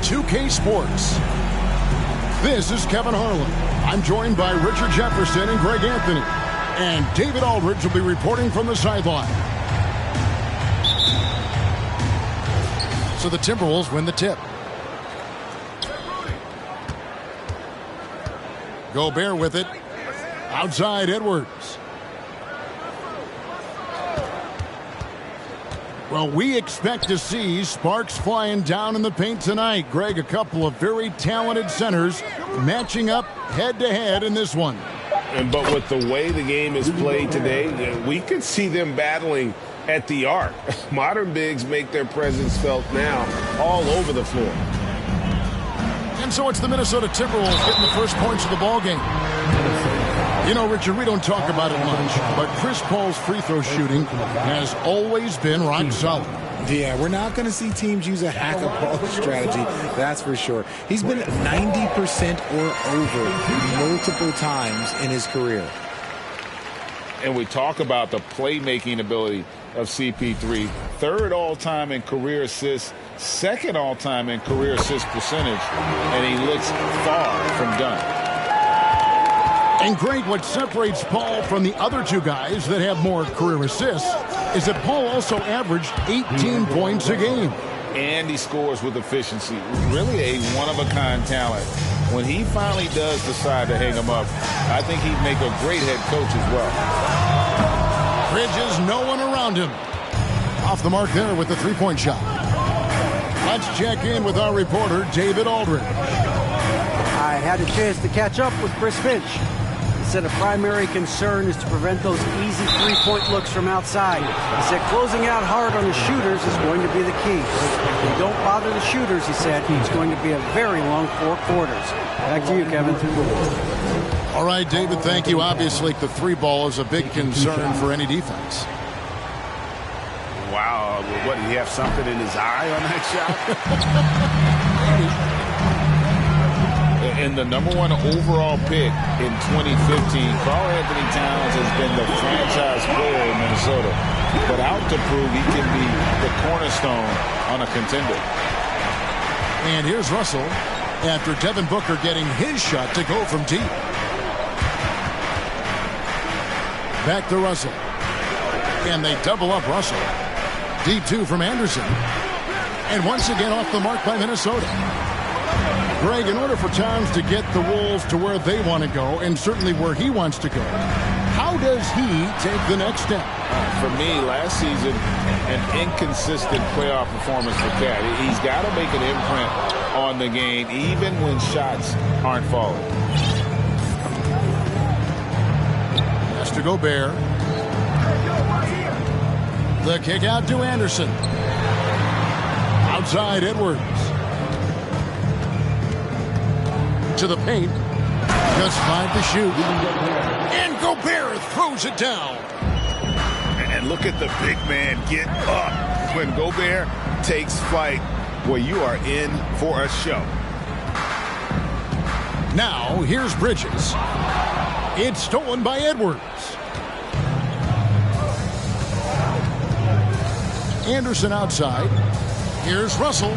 2K Sports. This is Kevin Harlan. I'm joined by Richard Jefferson and Greg Anthony. And David Aldridge will be reporting from the sideline. So the Timberwolves win the tip. Gobert with it. Outside Edwards. Well, we expect to see sparks flying down in the paint tonight. Greg, a couple of very talented centers matching up head-to-head in this one. But with the way the game is played today, we could see them battling at the arc. Modern bigs make their presence felt now all over the floor. And so it's the Minnesota Timberwolves getting the first points of the ball game. You know, Richard, we don't talk about it much, but Chris Paul's free throw shooting has always been rock solid. Yeah, we're not going to see teams use a hack-a-ball strategy, that's for sure. He's been 90% or over multiple times in his career. And we talk about the playmaking ability of CP3. Third all-time in career assists, second all-time in career assist percentage, and he looks far from done. And Greg, what separates Paul from the other two guys that have more career assists is that Paul also averaged 18 points a game. And he scores with efficiency. Really a one-of-a-kind talent. When he finally does decide to hang him up, I think he'd make a great head coach as well. Bridges, no one around him. Off the mark there with the three-point shot. Let's check in with our reporter, David Aldridge. I had a chance to catch up with Chris Finch. He said a primary concern is to prevent those easy three-point looks from outside. He said closing out hard on the shooters is going to be the key. If you don't bother the shooters, he said, it's going to be a very long 4 quarters. Back to you, Kevin. All right, David, thank you. Obviously, the three ball is a big concern for any defense. Wow, what, did he have something in his eye on that shot? And the #1 overall pick in 2015, Karl-Anthony Towns has been the franchise player in Minnesota. But out to prove he can be the cornerstone on a contender. And here's Russell after Devin Booker getting his shot to go from deep. Back to Russell. And they double up Russell. Deep two from Anderson. And once again off the mark by Minnesota. Greg, in order for Towns to get the Wolves to where they want to go, and certainly where he wants to go, how does he take the next step? For me, last season, an inconsistent playoff performance for Cat. He's got to make an imprint on the game, even when shots aren't falling. Has to Gobert. The kick out to Anderson. Outside Edwards. To the paint. Just 5 to shoot. And Gobert throws it down. And look at the big man get up. When Gobert takes flight, well, you are in for a show. Now, here's Bridges. It's stolen by Edwards. Anderson outside. Here's Russell.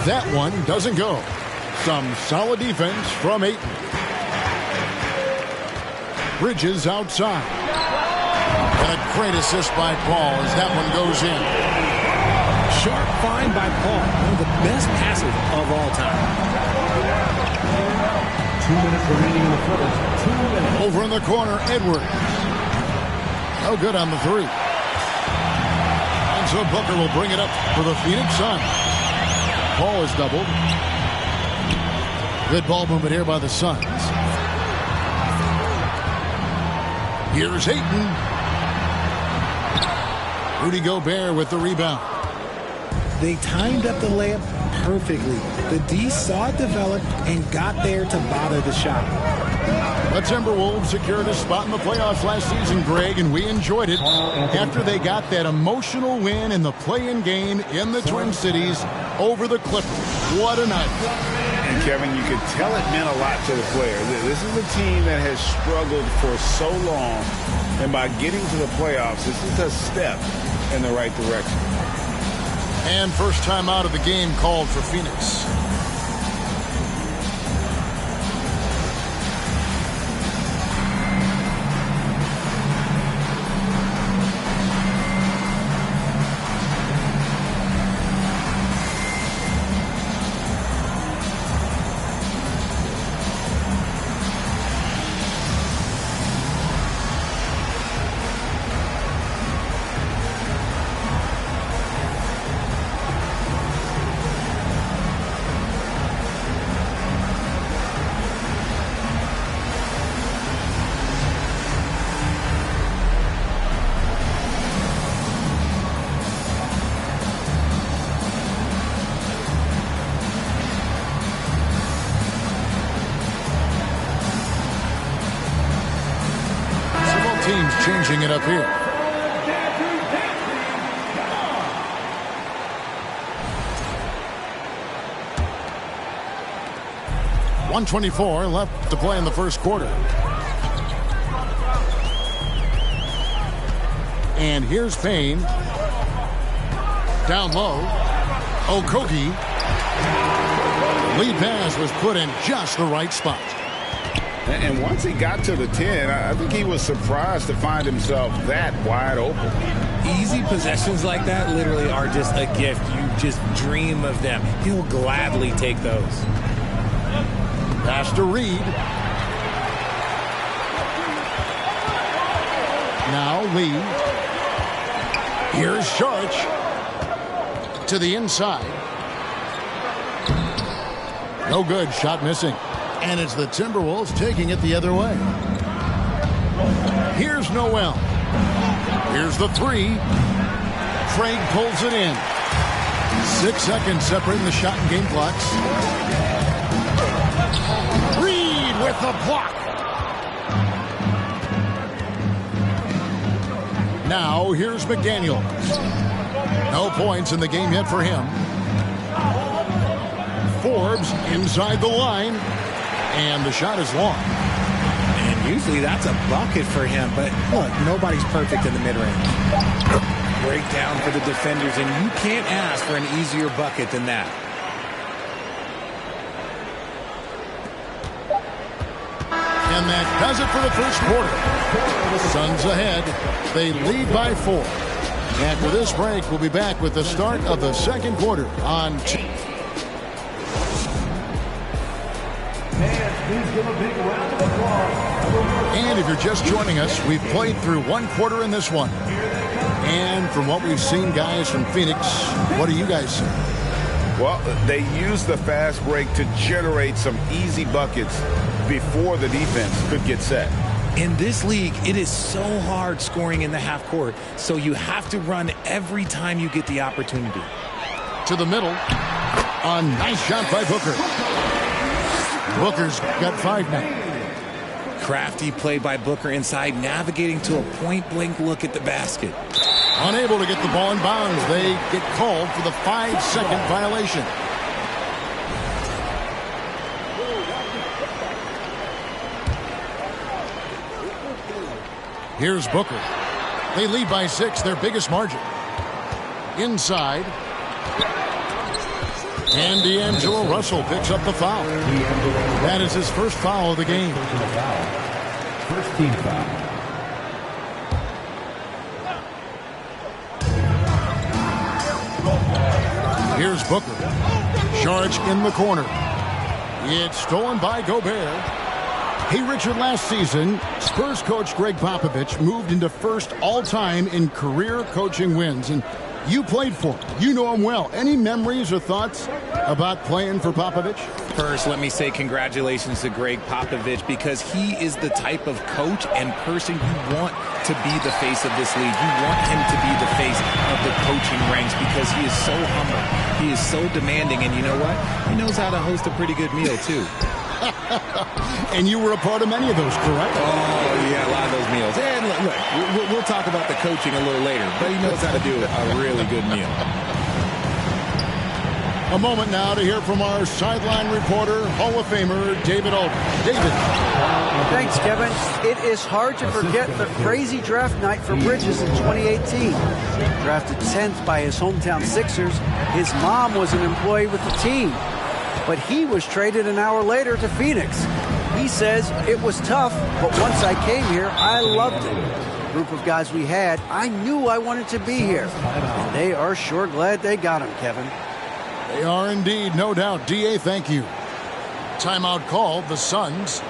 That one doesn't go. Some solid defense from Ayton. Bridges outside. And a great assist by Paul as that one goes in. Sharp find by Paul. One of the best passes of all time. 2 minutes remaining in the first. 2 minutes. Over in the corner, Edwards. No good on the three. And so Booker will bring it up for the Phoenix Suns. Paul is doubled. Good ball movement here by the Suns. Here's Ayton. Rudy Gobert with the rebound. They timed up the layup perfectly. The D saw it develop and got there to bother the shot. The Timberwolves secured a spot in the playoffs last season, Greg, and we enjoyed it after they got that emotional win in the play-in game in the Twin Cities over the Clippers. What a night. And Kevin, you could tell it meant a lot to the players. This is a team that has struggled for so long, and by getting to the playoffs, this is a step in the right direction. And first time out of the game called for Phoenix. teams changing it up here. .124 left to play in the first quarter. And here's Payne. Down low. Okogie. Lead pass was put in just the right spot. And once he got to the 10, I think he was surprised to find himself that wide open. Easy possessions like that literally are just a gift. You just dream of them. He'll gladly take those. Pass to Reed. Now Lee. Here's Sharch. To the inside. No good. Shot missing. And it's the Timberwolves taking it the other way. Here's Noel. Here's the three. Craig pulls it in. 6 seconds separating the shot and game clocks. Reed with the block. Now here's McDaniels. No points in the game yet for him. Forbes inside the line. And the shot is long. And usually that's a bucket for him. But look, nobody's perfect in the mid-range. Breakdown for the defenders, and you can't ask for an easier bucket than that. And that does it for the first quarter. Suns ahead. They lead by 4. After this break, we'll be back with the start of the second quarter on And if you're just joining us, we've played through one quarter in this one. And from what we've seen, guys, from Phoenix, what do you guys say? Well, they used the fast break to generate some easy buckets before the defense could get set. In this league, it is so hard scoring in the half court, so you have to run every time you get the opportunity. To the middle. A nice shot by Booker. Booker's got 5 now. Crafty play by Booker inside, navigating to a point-blank look at the basket. Unable to get the ball in bounds. They get called for the 5-second violation. Here's Booker. They lead by 6, their biggest margin. Inside. And D'Angelo Russell picks up the foul. That is his first foul of the game. First team foul. Here's Booker. Sharch in the corner. It's stolen by Gobert. Hey, Richard, last season, Spurs coach Greg Popovich moved into first all-time in career coaching wins. And you played for him. You know him well. Any memories or thoughts about playing for Popovich? First, let me say congratulations to Greg Popovich, because he is the type of coach and person you want to be the face of this league. You want him to be the face of the coaching ranks, because he is so humble. He is so demanding, and you know what? He knows how to host a pretty good meal, too. And you were a part of many of those, correct? Oh, yeah, a lot of those meals. And look, we'll talk about the coaching a little later, but he knows how to do a really good meal. A moment now to hear from our sideline reporter, Hall of Famer, David Aldridge. David. Thanks, Kevin. It is hard to forget the crazy draft night for Bridges in 2018. Drafted 10th by his hometown Sixers, his mom was an employee with the team. But he was traded an hour later to Phoenix. He says it was tough, but once I came here, I loved it. The group of guys we had, I knew I wanted to be here. And they are sure glad they got him, Kevin. They are indeed, no doubt. D.A., thank you. Timeout called, the Suns.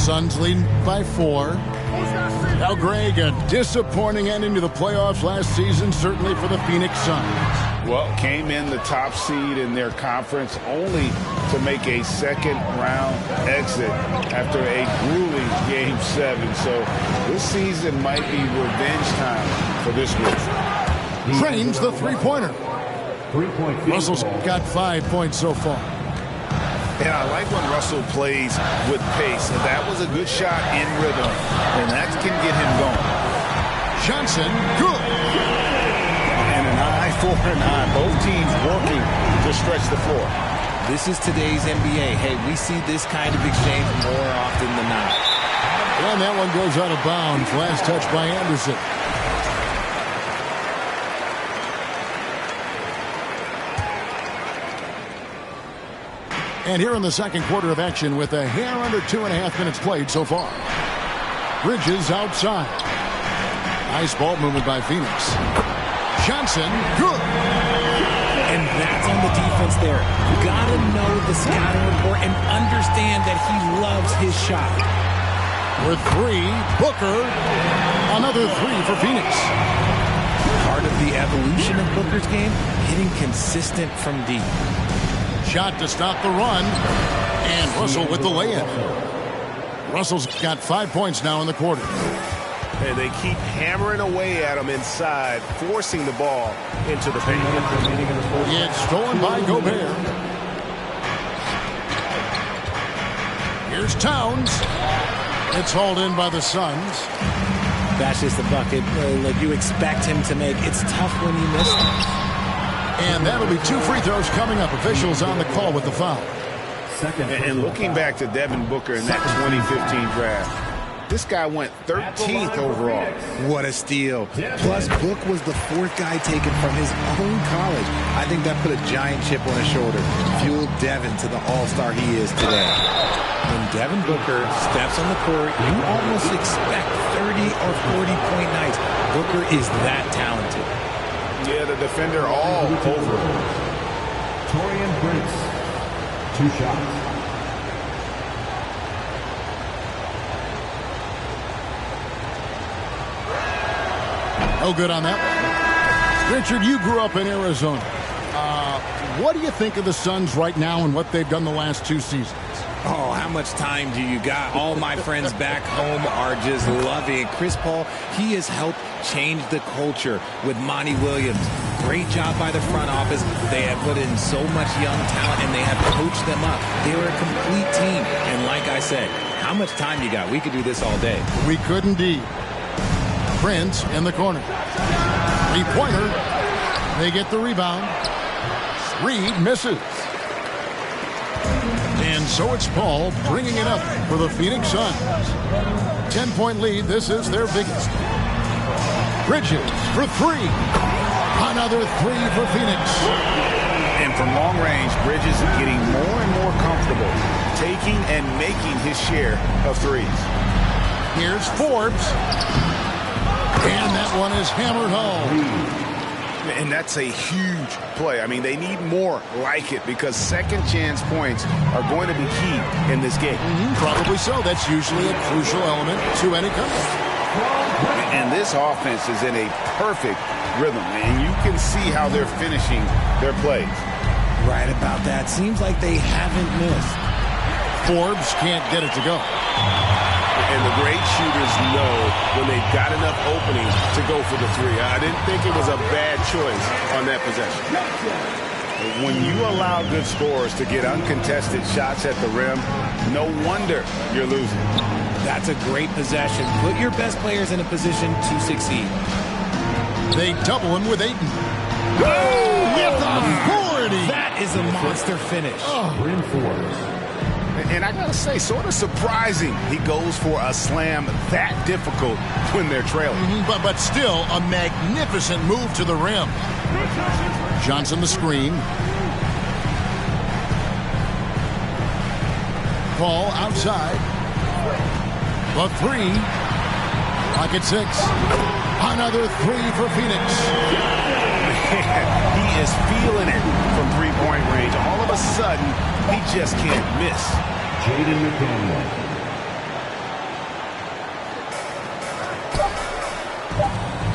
Suns leading by 4. Now, Greg, a disappointing ending to the playoffs last season, certainly for the Phoenix Suns. Well, came in the top seed in their conference only to make a second-round exit after a grueling Game 7. So this season might be revenge time for this group. Trains the three-pointer. Russell's got 5 points so far. And I like when Russell plays with pace. That was a good shot in rhythm, and that can get him going. Johnson, good. And an eye for an eye. Both teams working to stretch the floor. This is today's NBA. Hey, we see this kind of exchange more often than not. And that one goes out of bounds. Last touch by Anderson. And here in the second quarter of action with a hair under 2.5 minutes played so far. Bridges outside. Nice ball movement by Phoenix. Johnson, good. And that's on the defense there. You gotta know the scouting report and understand that he loves his shot. With 3, Booker. Another 3 for Phoenix. Part of the evolution of Booker's game, hitting consistent from deep. Shot to stop the run. And Russell with the lay-in. Russell's got 5 points now in the quarter. And they keep hammering away at him inside, forcing the ball into the paint. It's stolen by Gobert. Here's Towns. It's hauled in by the Suns. That's just the bucket like you expect him to make. It's tough when you miss them. And that'll be 2 free throws coming up. Officials on the call with the foul. And looking back to Devin Booker in that 2015 draft, this guy went 13th overall. What a steal. Plus, Book was the 4th guy taken from his own college. I think that put a giant chip on his shoulder, fueled Devin to the all-star he is today. When Devin Booker steps on the court, you almost expect 30 or 40-point nights. Booker is that talented. Yeah, the defender all over. Taurean Prince, 2 shots. No good on that one. Richard, you grew up in Arizona. What do you think of the Suns right now and what they've done the last 2 seasons? Oh, how much time do you got? All my friends back home are just loving it. Chris Paul, he has helped change the culture with Monty Williams. Great job by the front office. They have put in so much young talent, and they have coached them up. They are a complete team. And like I said, how much time you got? We could do this all day. We could indeed. Prince in the corner. 3-pointer. They get the rebound. Reed misses. And so it's Paul bringing it up for the Phoenix Suns. 10-point lead. This is their biggest. Bridges for 3. Another 3 for Phoenix. And from long range, Bridges is getting more and more comfortable taking and making his share of threes. Here's Forbes. And that one is hammered home. And that's a huge play. I mean, they need more like it because second chance points are going to be key in this game. Probably so. That's usually a crucial element to any comeback. And this offense is in a perfect rhythm, and you can see how they're finishing their plays. Right about that. Seems like they haven't missed. Forbes can't get it to go. And the great shooters know when they've got enough opening to go for the 3. I didn't think it was a bad choice on that possession. When you allow good scorers to get uncontested shots at the rim, no wonder you're losing. That's a great possession. Put your best players in a position to succeed. They double him with Ayton. Oh, with authority. That is a monster finish. Reinforced. And I gotta say, sort of surprising he goes for a slam that difficult when they're trailing. But still a magnificent move to the rim. Johnson the screen. Paul outside. The 3. Pocket 6. Another 3 for Phoenix. He is feeling it from three-point range. All of a sudden, he just can't miss. Jaden McDaniel.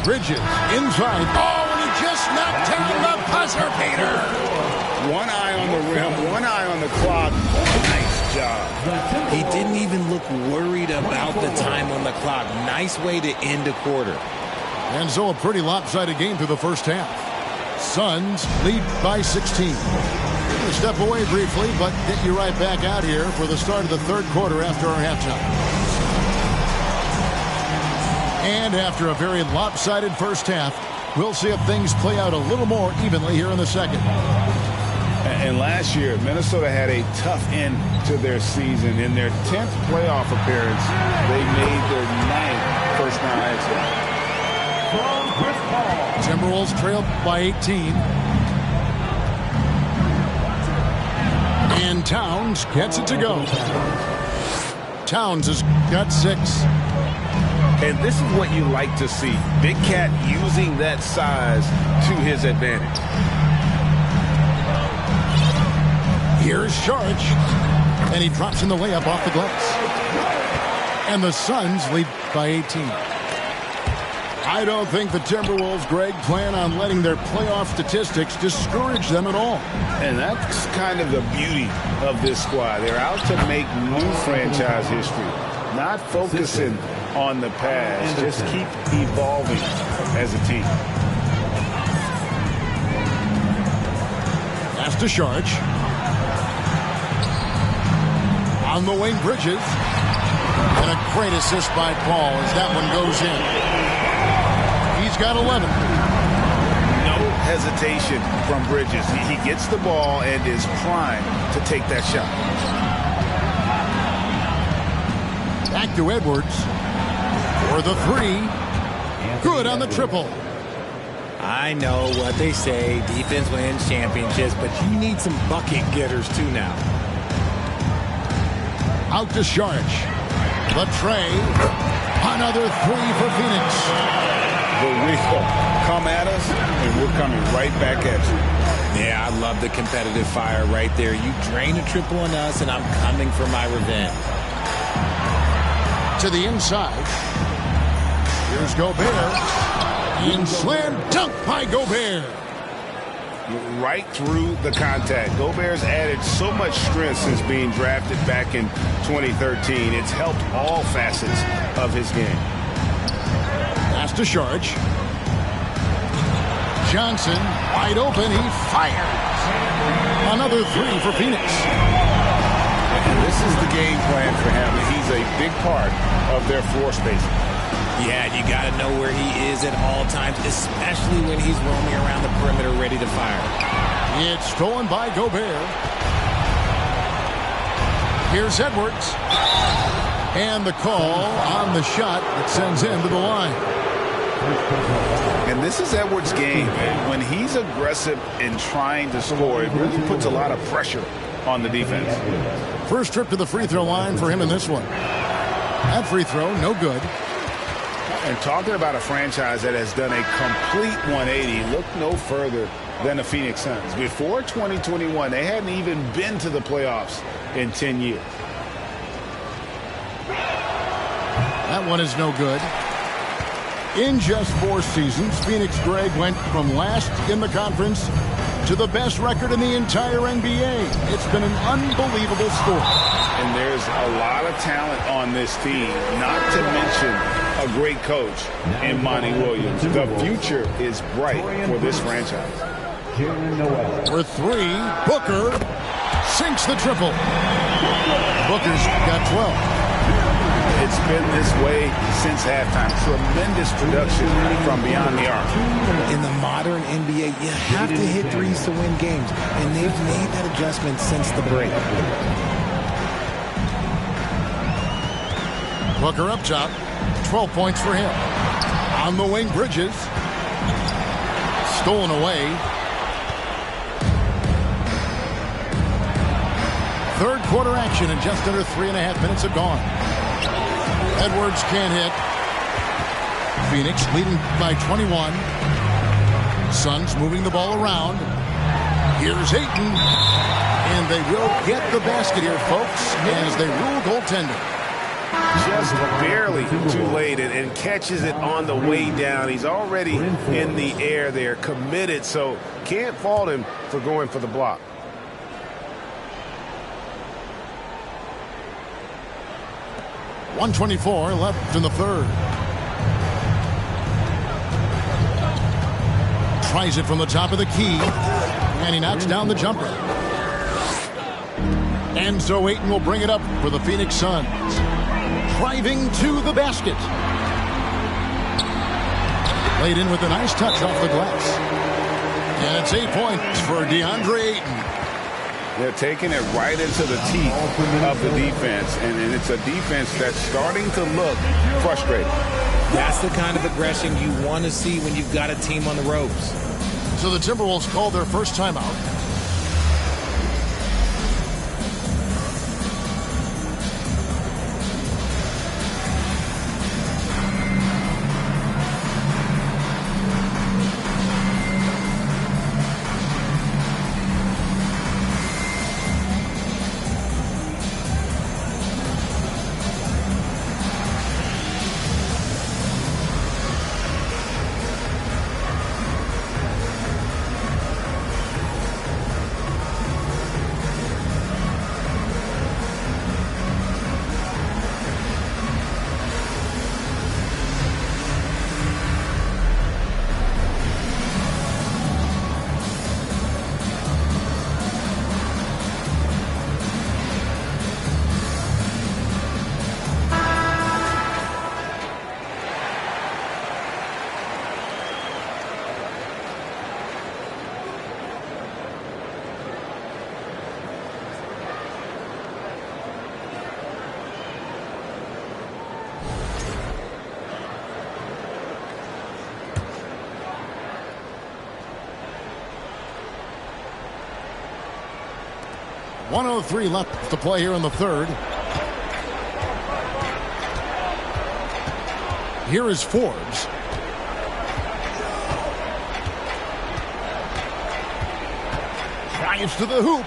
Bridges inside. Oh, and he just knocked down the buzzer beater. One eye on the rim, one eye on the clock. Nice job. He didn't even look worried about the time on the clock. Nice way to end a quarter. And so a pretty lopsided game through the first half. Suns lead by 16. We're going to step away briefly, but get you right back out here for the start of the third quarter after our halftime. And after a very lopsided first half, we'll see if things play out a little more evenly here in the second. And last year, Minnesota had a tough end to their season. In their 10th playoff appearance, they made their 9th first-round exit. Timberwolves trailed by 18. And Towns gets it to go. Towns has got 6. And this is what you like to see. Big Cat using that size to his advantage. Here's Sharge. And he drops in the layup off the glass. And the Suns lead by 18. I don't think the Timberwolves, Greg, plan on letting their playoff statistics discourage them at all. And that's kind of the beauty of this squad. They're out to make new franchise history, not focusing on the past. Just keep evolving as a team. Pass to Sharge. On the wing, Bridges. And a great assist by Paul as that one goes in. He's got 11. No hesitation from Bridges. He gets the ball and is primed to take that shot. Back to Edwards for the 3. Good on the triple. I know what they say, defense wins championships, but you need some bucket getters too now. Out to Sharge. The tray. Another 3 for Phoenix. But we'll come at us, and we're coming right back at you. Yeah, I love the competitive fire right there. You drain a triple on us, and I'm coming for my revenge. To the inside. Here's Gobert. And slam dunk by Gobert. Right through the contact. Gobert's added so much strength since being drafted back in 2013. It's helped all facets of his game. Pass to Sharge. Johnson wide open. He fires. Another 3 for Phoenix. And this is the game plan for him. He's a big part of their floor spacing. Yeah, you got to know where he is at all times, especially when he's roaming around the perimeter ready to fire. It's stolen by Gobert. Here's Edwards. And the call on the shot that sends him to the line. And this is Edwards' game. When he's aggressive in trying to score, it really puts a lot of pressure on the defense. First trip to the free throw line for him in this one. That free throw, no good. And talking about a franchise that has done a complete 180, look no further than the Phoenix Suns. Before 2021, they hadn't even been to the playoffs in 10 years. That one is no good. In just 4 seasons, Phoenix, Greg, went from last in the conference to the best record in the entire NBA. It's been an unbelievable story. And there's a lot of talent on this team, not to mention a great coach in Monty Williams. The future is bright for this franchise. For 3, Booker sinks the triple. Booker's got 12. It's been this way since halftime. Tremendous production from beyond the arc. In the modern NBA, you have to hit threes to win games, and they've made that adjustment since the break. Booker up top, 12 points for him. On the wing, Bridges. Stolen away. Third quarter action, and just under 3.5 minutes have gone. Edwards can't hit. Phoenix leading by 21. Suns moving the ball around. Here's Ayton. And they will get the basket here, folks, as they rule goaltending. just barely too late and catches it on the way down. He's already in the air there, committed, so can't fault him for going for the block. .124 left in the third. Tries it from the top of the key, and he knocks down the jumper. And so Ayton will bring it up for the Phoenix Suns. Driving to the basket. Laid in with a nice touch off the glass. And it's 8 points for DeAndre Ayton. They're taking it right into the teeth of the defense, and it's a defense that's starting to look frustrated. That's the kind of aggression you want to see when you've got a team on the ropes. So the Timberwolves call their first timeout. .103 left to play here in the third. Here is Forbes. Drives to the hoop.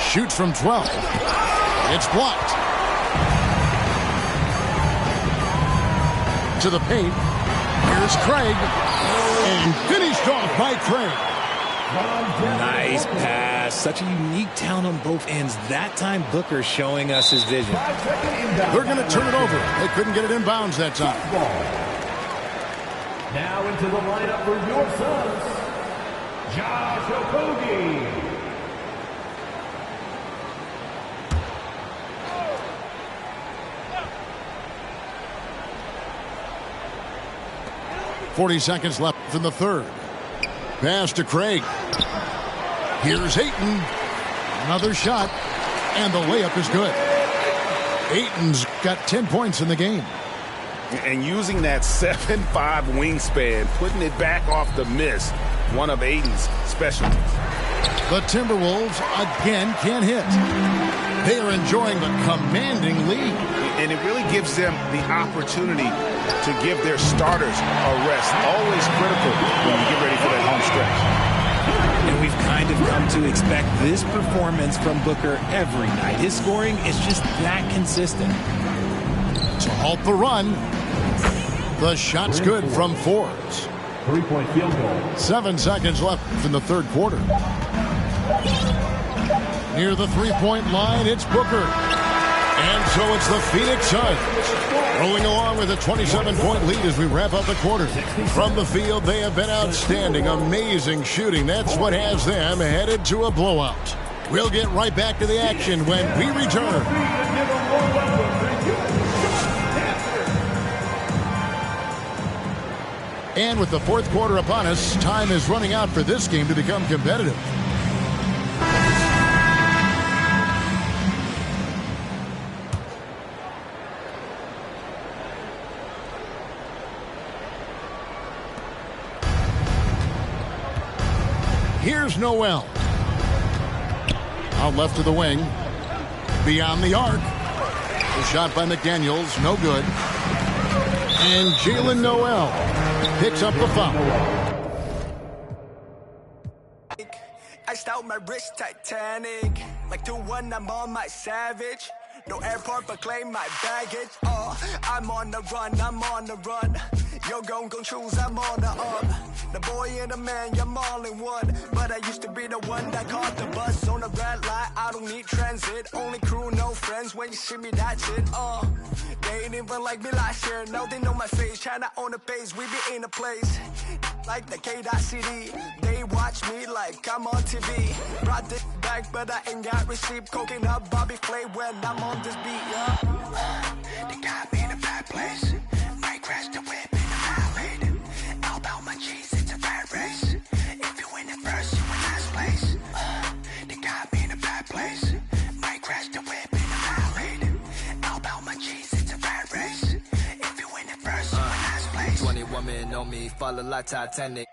Shoots from 12. It's blocked. To the paint. Here's Craig. And finished off by Craig. Nice pass. Such a unique talent on both ends. That time, Booker showing us his vision. They're going to turn it over. They couldn't get it in bounds that time. Now into the lineup for your Suns, Josh Okogie. .40 seconds left in the third. Pass to Craig. Here's Ayton. Another shot. And the layup is good. Ayton's got 10 points in the game. And using that 7'5 wingspan, putting it back off the miss, one of Ayton's specialties. The Timberwolves again can't hit. They are enjoying the commanding lead. And it really gives them the opportunity to give their starters a rest. Always critical when you get ready for that home stretch. And we've kind of come to expect this performance from Booker every night. His scoring is just that consistent. To halt the run, the shot's good from Forbes. 3-point field goal. 7 seconds left in the third quarter. Near the three-point line, it's Booker. And so it's the Phoenix Suns rolling along with a 27-point lead as we wrap up the quarter. From the field, they have been outstanding. Amazing shooting. That's what has them headed to a blowout. We'll get right back to the action when we return. And with the fourth quarter upon us, time is running out for this game to become competitive. Here's Noel. Out left to the wing. Beyond the arc. The shot by McDaniels, no good. And Jalen Noel picks up the foul. Iced out my wrist Titanic. Like the one I'm on my Savage. No airport, but claim my baggage. I'm on the run, I'm on the run. Yo, gon' choose, I'm on the up. The boy and the man, I'm all in one. But I used to be the one that caught the bus on the red light. I don't need transit, only crew, no friends. When you see me, that's it. They ain't even like me last year. Now they know my face, China on the page. We be in a place like the K.CD. They watch me like I'm on TV. Brought this back, but I ain't got receipt. Coking up Bobby Flay when I'm on this beat, yeah. They got me in a bad place. Might crash the whip in the valley. All about my cheese, it's a bad race. If you win it first, you in last place. They got me in a bad place. Might crash the whip in the valley. All about my cheese, it's a bad race. If you win it first, you in last place. 20 women on me, fall like Titanic.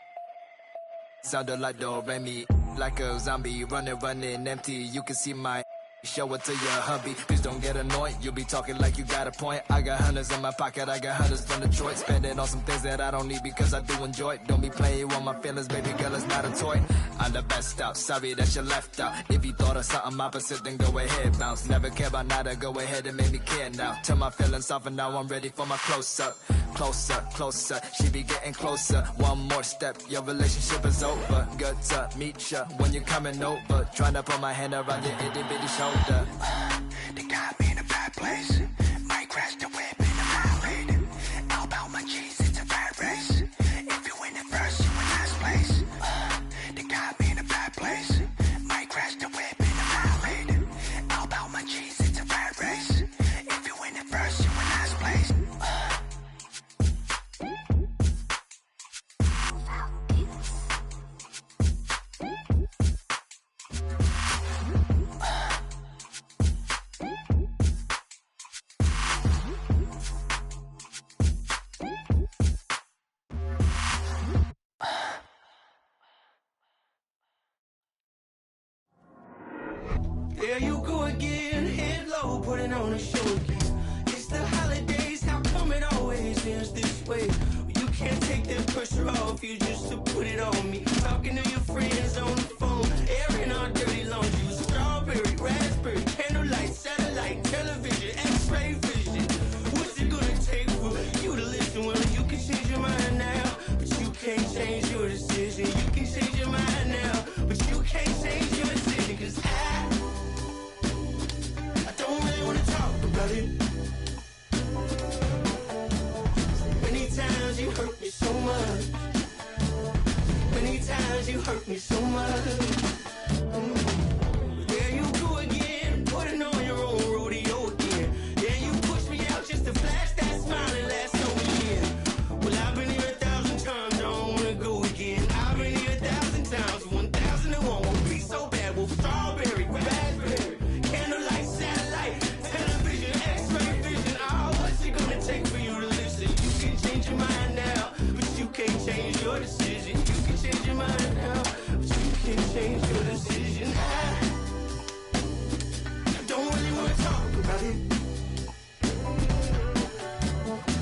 Sounded like Do-Re-Mi, like a zombie, running empty. You can see my show it to your hubby. Please don't get annoyed, you be talking like you got a point. I got hundreds in my pocket, I got hundreds from Detroit. Spend it on some things that I don't need because I do enjoy it. Don't be playing with my feelings, baby girl, it's not a toy. I'm the best out, sorry that you left out. If you thought of something opposite, then go ahead, bounce. Never care about nada, go ahead and make me care now. Tell my feelings off and now I'm ready for my close-up. Closer, she be getting closer. One more step, your relationship is over. Good to meet ya when you're coming over. Trying to put my hand around your itty bitty shoulder. They got me in a bad place. Might crash the whip in the valley. All about my cheese, it's a bad race. If you win it first, you in last place. They got me in a bad place. Might crash the whip in the valley. All about my cheese, it's a bad race. If you win it first, you in last place. There you go again, head low, putting on a show again. It's the holidays, how come it always ends this way? You can't take that pressure off you just to put it on me. Talking to your friends on the phone, airing our dirty laundry. Strawberry, raspberry, candlelight, satellite, television, x-ray vision. What's it gonna take for you to listen? Well, you can change your mind now, but you can't change your decision. You can change your mind now, but you can't change your decision. Cause I don't really wanna talk about it. Many times you hurt me so much. Many times you hurt me so much. There you go again, putting on your own rodeo again. Yeah, you push me out just to flash that smile and last over year. Well, I've been here 1,000 times, I don't wanna go again. I've been here 1,000 times, 1,001 won't be so bad. Well, strawberry, raspberry, candlelight, satellite, television, x-ray vision. Oh, what's it gonna take for you to listen? You can change your mind now, but you can't change your decision. You can change your mind now, but you can't change your decision. I don't really wanna talk about it.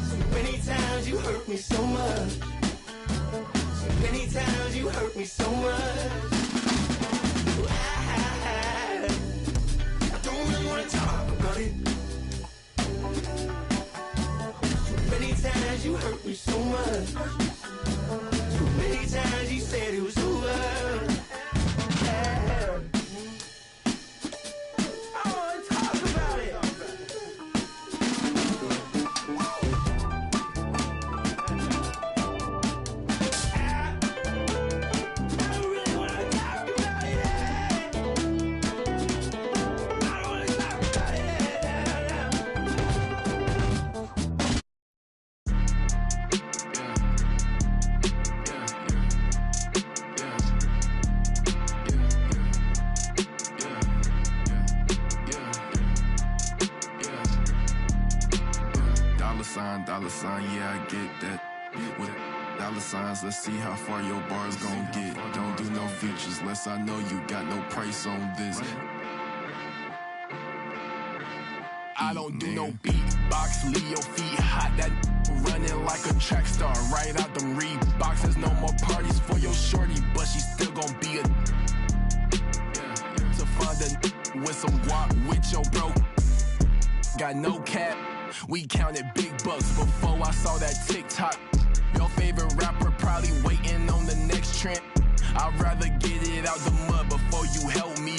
So many times you hurt me so much. So many times you hurt me so much. I don't really wanna talk about it. So many times you hurt me so much. So many times you said it was over. I wanna talk about it. I don't really wanna talk about it. I don't wanna talk about it. Dollar sign, yeah, I get that. With dollar signs, let's see how far your bar's gon' get. Don't do no features, unless I know you got no price on this. I don't do no beatbox, leave your feet hot, that running like a track star, right out them Reeboks. There's no more parties for your shorty, but she still gon' be a to find a with some guap with your bro. got no cap. We counted big bucks before I saw that TikTok. Your favorite rapper probably waiting on the next trend. I'd rather get it out the mud before you help me.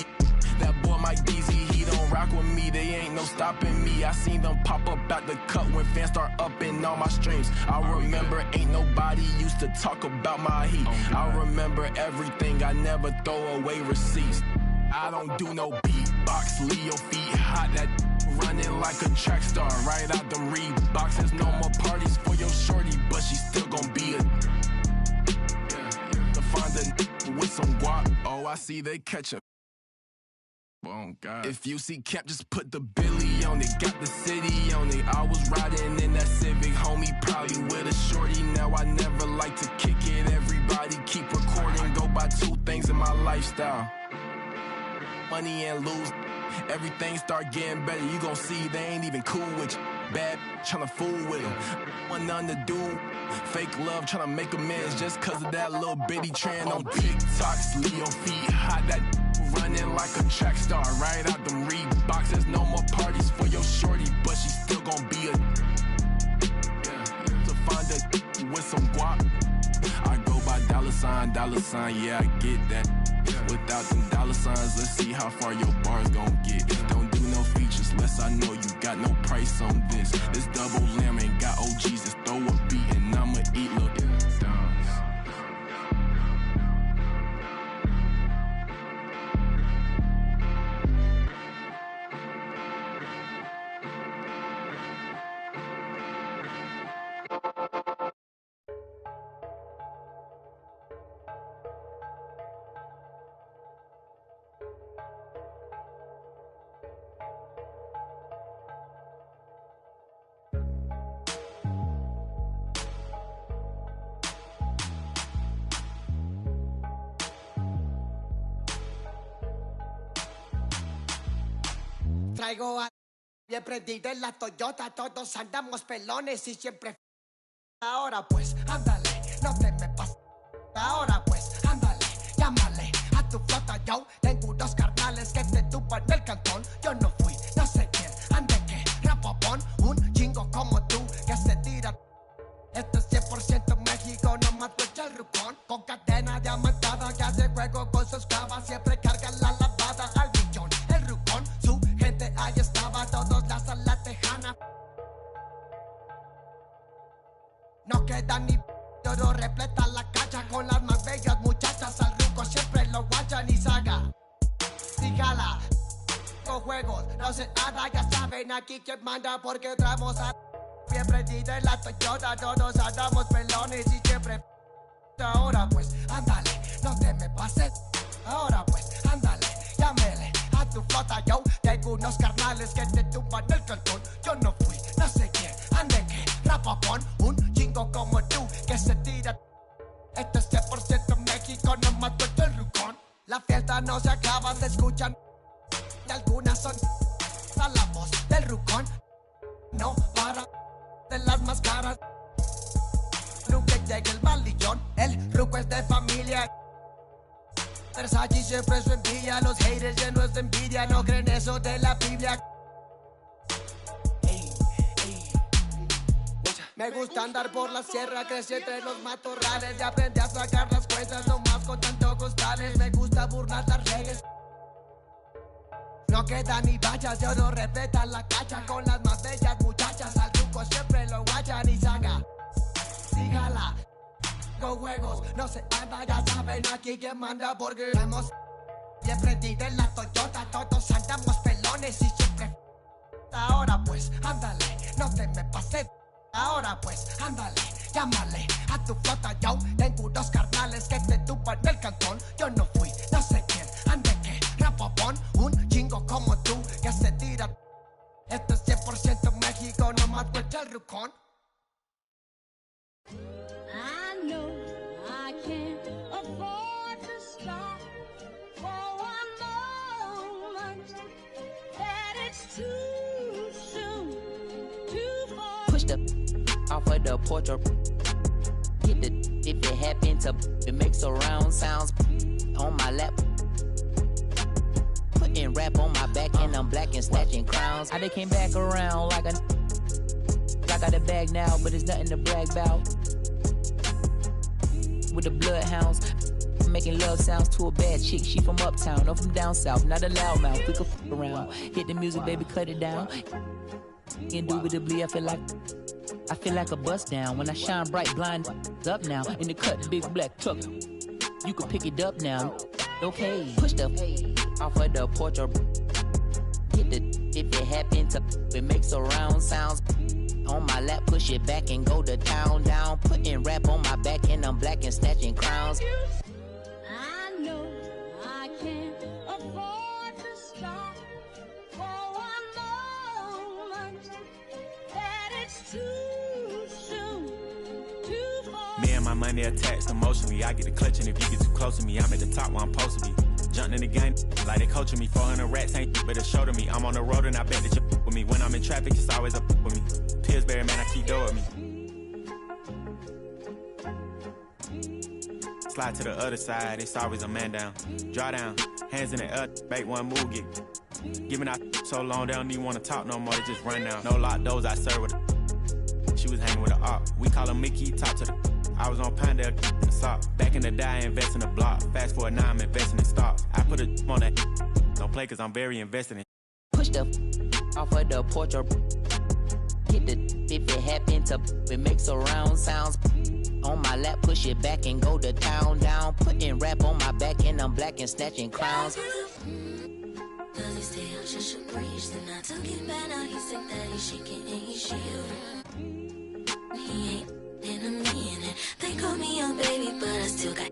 That boy Mike DZ, he don't rock with me. They ain't no stopping me. I seen them pop up out the cut when fans start upping all my streams. I remember ain't nobody used to talk about my heat. I remember everything. I never throw away receipts. I don't do no beatbox. Leo feet hot. That running like a track star. Right out them Reeboks. There's no more parties for your shorty, but she still gon' be a to find a with some guap. Oh, I see they catch a. Oh God. If you see Cap, just put the Billy on it. Got the city on it. I was riding in that Civic, homie, probably with a shorty. Now I never like to kick it. Everybody keep recording. Go by two things in my lifestyle: money and lose. Everything start getting better. You gon' see they ain't even cool with you. Bad tryna fool with them. Want nothing to do. Fake love tryna make amends just cause of that little bitty trend on TikToks. Leo feet hot. That running like a track star. Right out them Reeboks. There's no more parties for your shorty, but she still gon' be a to find a with some guap. I go by dollar sign, yeah, I get that. Without them dollar signs, let's see how far your bars gon' get. Don't do no features unless I know you got no price on this. This double lamb ain't got OGs, just throw a beat and I'ma eat, look. Traigo a... Y prendida en la Toyota, todos andamos pelones y siempre... Ahora pues, ándale, no te me pases. Ahora pues, ándale, llámale a tu flota, yo tengo unos carnales que te tupan el cantón. Yo no fui, no sé quién, ande que rapopón, un chingo como tú que se tira. Esto es 100% México, no mato el rucón. Con cadena diamantada que hace juego con sus clavas, siempre carga la lavada al millón. El rucón, su gente ahí estaba, todos la sala tejana. No queda ni oro, repleta la cacha con las más bellas muchachas. Al ruco siempre lo guachan y saga. Dígala, con juegos, no sé nada, ya saben aquí quién manda porque traemos a... Bien prendida en la Toyota, todos andamos pelones y siempre... Ahora pues, ándale, no te me pases. Ahora pues, ándale, llámele a tu flota, yo tengo unos carnales que te tumban el cantón. Yo no fui, no sé quién, ande que rapapón, un chingo como tú que se tira. Esto es 100% México, no mato el rucón. La fiesta no se acaba, se escuchan y algunas son a la voz del rucón. No para de las más caras. Nunca llega el malillón, el ruco es de familia. Versace siempre su envidia, los haters llenos de envidia, no creen eso de la Biblia. Me gusta andar por la sierra, crecí entre los matorrales y aprendí a sacar las cuentas nomás con tanto costales. Me gusta burlar las reglas. No queda ni vallas, yo no respeta la cacha con las más bellas muchachas. Al truco siempre lo guachan y saga. Sígala, con juegos, no se anda, ya saben aquí quién manda porque hemos bien prendido en la Toyota, todos andamos pelones y siempre. Ahora pues, ándale, no te me pases. Ahora pues, ándale, llámale a tu flota, yo tengo unos carnales que te tupan el cantón. Yo no fui, no sé quién, ande que rapopón, un chingo como tú que se tira. Esto es 100% México, no mato el rucón. I know I can't afford to stop for one moment, that it's too soon, too far. Push the off of the porch or hit the if it happen to it makes surround sounds on my lap. Putting putting rap on my back and I'm black and snatching crowns. They came back around like I got a bag now, but it's nothing to brag about. With the bloodhounds, making love sounds to a bad chick. She from uptown, or from down south, not a loudmouth. We could f around. Hit the music, baby, cut it down. Indubitably, I feel like a bust down. When I shine bright, blind up now. In the cut, big black truck. You can pick it up now. Okay, push the off of the porch or hit the if it happen to it makes a round sounds. On my lap, push it back and go to town down. Putting rap on my back and I'm black and snatching crowns. I know I can't afford to stop for one moment. That it's too soon, too far. Me and my money attached emotionally. I get the clutching if you get too close to me. I'm at the top where I'm supposed to be. Jumping in the game like they coaching me. 400 rats ain't but a show to me. I'm on the road and I bet that you with me. When I'm in traffic, it's always up with me. Pillsbury, man, I keep dough with me. Slide to the other side, it's always a man down. Draw down, hands in the air, make one move, get. Giving out so long, they don't even want to talk no more, they just run down. No lock doors, I serve with a. She was hanging with a op. We call her Mickey, talk to the. I was on Pinedale in the sock. Back in the day, I invest in the block. Fast forward now, I'm investing in stock. I put a on that. Don't play cause I'm very invested in. Push the off of the porch or hit the if it happen to it makes a round sounds. On my lap, push it back and go to town down. Putting rap on my back and I'm black and snatching crowns. Does he stay out just a breeze? Then I took it back, now he said that he's shaking and he's shivering. He ain't in a minute. They call me your baby, but I still got.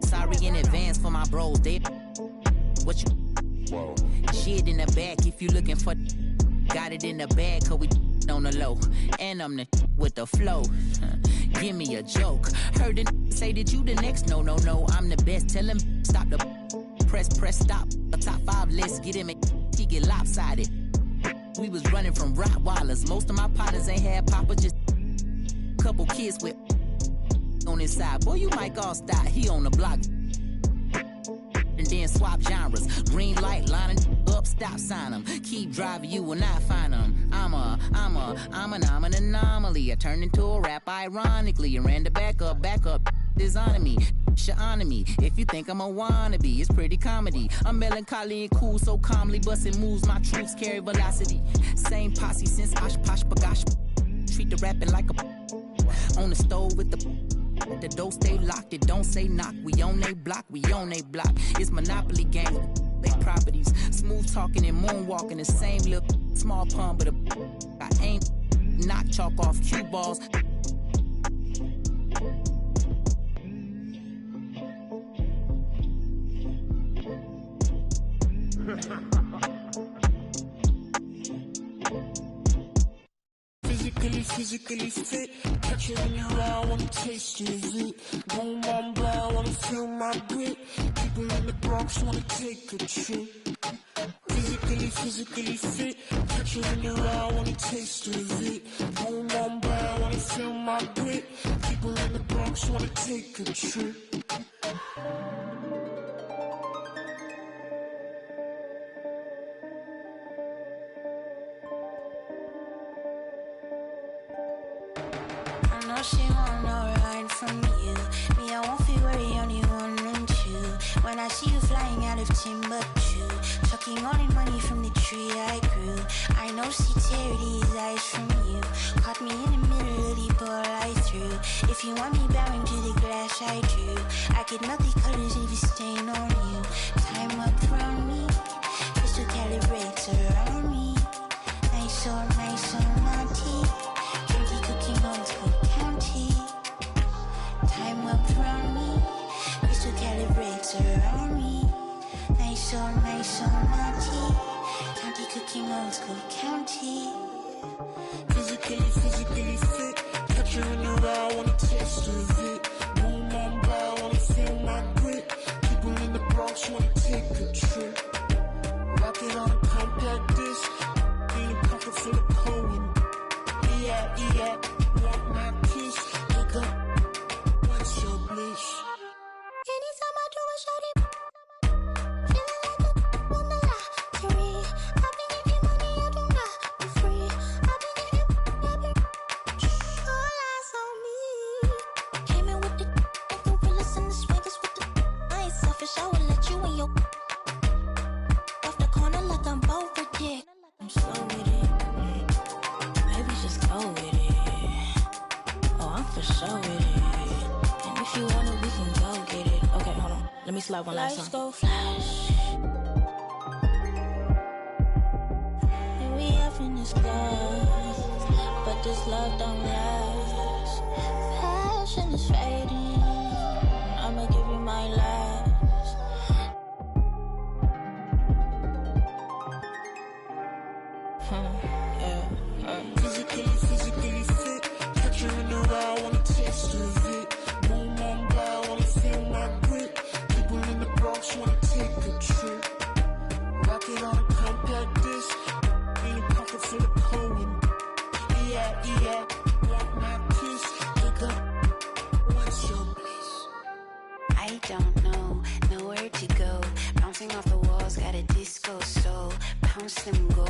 Sorry in advance for my bros, they what you whoa. Shit in the back if you looking for got it in the bag cause we on the low and I'm the with the flow. Give me a joke. Heard it say that you the next no I'm the best. Tell him stop the press stop. A top 5 list get him he get lopsided. We was running from Rottweilers. Most of my partners ain't had papa, just couple kids with on his side. Boy, you might all stop. He on the block. And then swap genres. Green light lining up, stop sign him. Keep driving, you will not find him. I'm an anomaly. I turned into a rap ironically and ran the back up, designing me. Honor me. If you think I'm a wannabe, it's pretty comedy. I'm melancholy and cool, so calmly busting moves. My troops carry velocity. Same posse since Osh Posh Bagash. Treat the rapping like a on the stove with the door stay locked. It don't say knock. We on they block. It's Monopoly game. They properties. Smooth talking and moonwalking. The same look. Small pun, but I ain't knock chalk off cue balls. Physically fit. Catch it in your eye, wanna taste of it. Boom, boom, brown, wanna feel my grit. People in the Bronx wanna take a trip. Physically fit. Catch it in your eye, wanna taste of it. Boom, boom, brown, wanna feel my grit. People in the Bronx wanna take a trip. She want no ride from you. Me, I won't feel worry, only one and two. When I see you flying out of Timbuktu, chucking all the money from the tree I grew. I know sincerity eyes from you. Caught me in the middle of the ball I threw. If you want me bowing to the glass I do. I could melt the colors if you stain on you. Time up around me, crystal calibrates around me. Nice or naughty. Candy cooking on school. Time up around me, crystal calibrates around me. Nice or naughty. County cooking old school county. Physically fit. Catch you in your eye, wanna taste of it. Boom on brow, wanna feel my grit. People in the Bronx wanna take a trip. Rockin' on a compact disc. In a pocket full of Cohen. Yeah, want my kiss. for sure with it. And if you want it, we can go get it. Okay, hold on. Let me slide one last Lights time. go flash. And we up in this club, but this love don't last. Passion is fading. I'ma give you my last. Physically fit. Catch you in the ride, wanna taste of it. Boom, boom, blow, wanna feel my grip. People in the Bronx wanna take a trip. Rock it on a compact disc. In a pocket full of Cohen. Yeah, want my kiss. Pick up, what's your bliss? I don't know, nowhere to go. Bouncing off the walls, got a disco soul. Bounce them, go